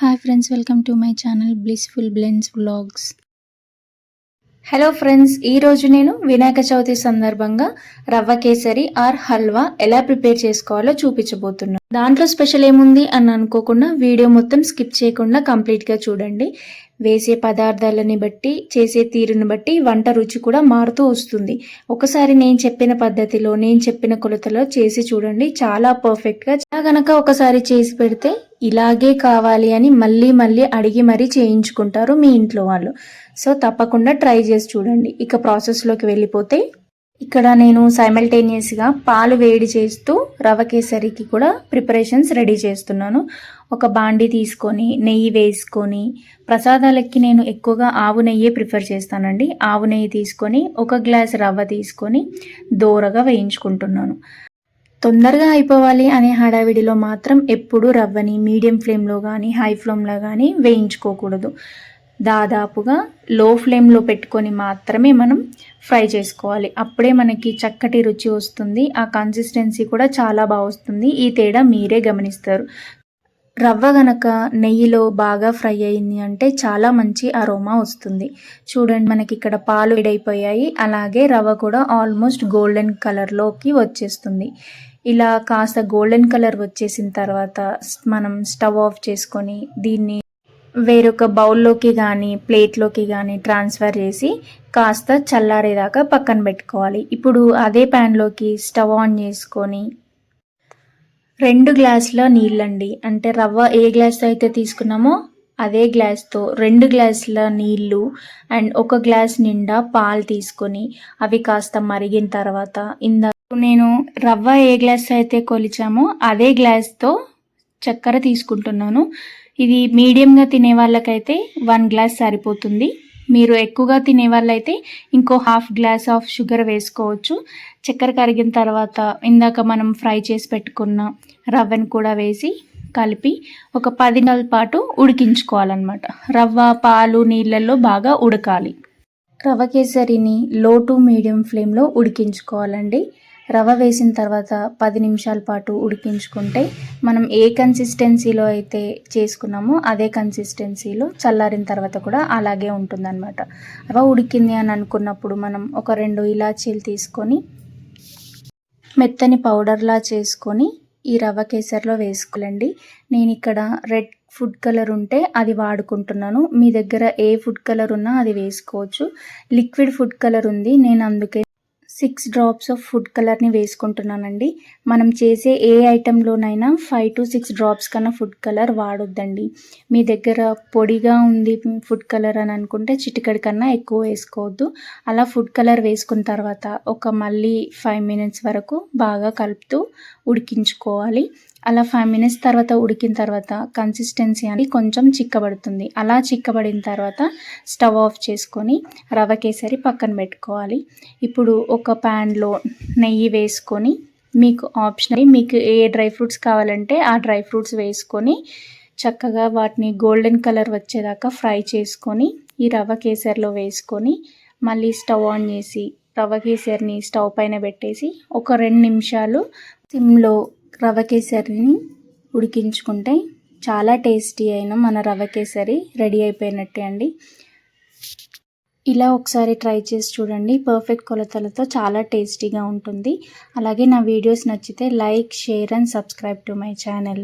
Hi friends, welcome to my channel blissful blends vlogs. Hello friends, ఈరోజు నేను వినాయక చవితి సందర్భంగా రవ్వ కేసరి ఆర్ హల్వా ఎలా ప్రిపేర్ చేసుకోవాలో చూపించబోతున్నాను. దాంట్లో స్పెషల్ ఏముంది అని అనుకోకుండా వీడియో మొత్తం స్కిప్ చేయకుండా కంప్లీట్గా చూడండి. వేసే పదార్థాలని బట్టి, చేసే తీరుని బట్టి వంట రుచి కూడా మారుతూ వస్తుంది. ఒకసారి నేను చెప్పిన పద్ధతిలో, నేను చెప్పిన కొలతలో చేసి చూడండి. చాలా పర్ఫెక్ట్గా గనక ఒకసారి చేసి పెడితే ఇలాగే కావాలి అని మళ్ళీ మళ్ళీ అడిగి మరీ చేయించుకుంటారు మీ ఇంట్లో వాళ్ళు. సో తప్పకుండా ట్రై చేసి చూడండి. ఇక ప్రాసెస్లోకి వెళ్ళిపోతే, ఇక్కడ నేను సైమల్టేనియస్గా పాలు వేడి చేస్తూ రవ కేసరికి కూడా ప్రిపరేషన్స్ రెడీ చేస్తున్నాను. ఒక బాండి తీసుకొని నెయ్యి వేసుకొని, ప్రసాదాలకి నేను ఎక్కువగా ఆవు నెయ్యే ప్రిఫర్ చేస్తానండి. ఆవు నెయ్యి తీసుకొని ఒక గ్లాస్ రవ్వ తీసుకొని దోరగా వేయించుకుంటున్నాను. తొందరగా అయిపోవాలి అనే హడావిడిలో మాత్రం ఎప్పుడూ రవ్వని మీడియం ఫ్లేమ్లో కానీ హై ఫ్లేమ్లో కానీ వేయించుకోకూడదు. దాదాపుగా లో ఫ్లేమ్లో పెట్టుకొని మాత్రమే మనం ఫ్రై చేసుకోవాలి. అప్పుడే మనకి చక్కటి రుచి వస్తుంది. ఆ కన్సిస్టెన్సీ కూడా చాలా బాగా వస్తుంది. ఈ తేడా మీరే గమనిస్తారు. రవ్వ గనక నెయ్యిలో బాగా ఫ్రై అయింది అంటే చాలా మంచి అరోమా వస్తుంది. చూడండి, మనకి ఇక్కడ పాలు వేడైపోయాయి. అలాగే రవ్వ కూడా ఆల్మోస్ట్ గోల్డెన్ కలర్లోకి వచ్చేస్తుంది. ఇలా కాస్త గోల్డెన్ కలర్ వచ్చేసిన తర్వాత మనం స్టవ్ ఆఫ్ చేసుకొని దీన్ని వేరొక బౌల్లోకి కానీ ప్లేట్లోకి కానీ ట్రాన్స్ఫర్ చేసి కాస్త చల్లారేదాకా పక్కన పెట్టుకోవాలి. ఇప్పుడు అదే ప్యాన్లోకి స్టవ్ ఆన్ చేసుకొని 2 గ్లాసుల నీళ్ళండి, అంటే రవ్వ ఏ గ్లాస్తో అయితే తీసుకున్నామో అదే గ్లాస్తో 2 గ్లాసుల నీళ్ళు అండ్ 1 గ్లాస్ నిండా పాలు తీసుకొని అవి కాస్త మరిగిన తర్వాత, నేను రవ్వ ఏ గ్లాస్ అయితే కొలిచామో అదే గ్లాస్తో చక్కెర తీసుకుంటున్నాను. ఇది మీడియంగా తినే వాళ్ళకైతే 1 గ్లాస్ సరిపోతుంది. మీరు ఎక్కువగా తినే వాళ్ళైతే ఇంకో ½ గ్లాస్ ఆఫ్ షుగర్ వేసుకోవచ్చు. చక్కెర కరిగిన తర్వాత ఇందాక మనం ఫ్రై చేసి పెట్టుకున్న రవ్వను కూడా వేసి కలిపి ఒక 10 నిమిషాల పాటు ఉడికించుకోవాలన్నమాట. రవ్వ పాలు నీళ్ళల్లో బాగా ఉడకాలి. రవ్వ కేసరిని లో టు మీడియం ఫ్లేమ్లో ఉడికించుకోవాలండి. రవ్వ వేసిన తర్వాత 10 నిమిషాల పాటు ఉడికించుకుంటే మనం ఏ కన్సిస్టెన్సీలో అయితే చేసుకున్నామో అదే కన్సిస్టెన్సీలో చల్లారిన తర్వాత కూడా అలాగే ఉంటుందన్నమాట. రవ్వ ఉడికింది అని అనుకున్నప్పుడు మనం ఒక 2 ఇలాచీలు తీసుకొని మెత్తని పౌడర్లా చేసుకొని ఈ రవ్వ కేసరిలో వేసుకోవాలండి. నేను ఇక్కడ రెడ్ ఫుడ్ కలర్ ఉంటే అది వాడుకుంటున్నాను. మీ దగ్గర ఏ ఫుడ్ కలర్ ఉన్నా అది వేసుకోవచ్చు. లిక్విడ్ ఫుడ్ కలర్ ఉంది, నేను అందుకే 6 డ్రాప్స్ ఆఫ్ ఫుడ్ కలర్ని వేసుకుంటున్నానండి. మనం చేసే ఏ ఐటెంలోనైనా 5 to 6 డ్రాప్స్ కన్నా ఫుడ్ కలర్ వాడొద్దండి. మీ దగ్గర పొడిగా ఉంది ఫుడ్ కలర్ అని అనుకుంటే చిటికెడు కన్నా ఎక్కువ వేసుకోవద్దు. అలా ఫుడ్ కలర్ వేసుకున్న తర్వాత మళ్ళీ 5 minutes వరకు బాగా కలుపుతూ ఉడికించుకోవాలి. అలా 5 minutes తర్వాత ఉడికిన తర్వాత కన్సిస్టెన్సీ అనేది కొంచెం చిక్కబడుతుంది. అలా చిక్కబడిన తర్వాత స్టవ్ ఆఫ్ చేసుకొని రవ్వ కేసరి పక్కన పెట్టుకోవాలి. ఇప్పుడు ఒక ప్యాన్లో నెయ్యి వేసుకొని, మీకు ఆప్షనల్, మీకు ఏ డ్రై ఫ్రూట్స్ కావాలంటే ఆ డ్రై ఫ్రూట్స్ వేసుకొని చక్కగా వాటిని గోల్డెన్ కలర్ వచ్చేదాకా ఫ్రై చేసుకొని ఈ రవ్వ కేసరిలో వేసుకొని మళ్ళీ స్టవ్ ఆన్ చేసి రవ్వ కేసరిని స్టవ్ పైన పెట్టేసి ఒక 2 నిమిషాలు సిమ్లో రవ్వ కేసరిని ఉడికించుకుంటే చాలా టేస్టీ అయిన మన రవ్వ కేసరి రెడీ అయిపోయినట్టే అండి. ఇలా ఒకసారి ట్రై చేసి చూడండి. పర్ఫెక్ట్ కొలతలతో చాలా టేస్టీగా ఉంటుంది. అలాగే నా వీడియోస్ నచ్చితే like, share and subscribe to my channel.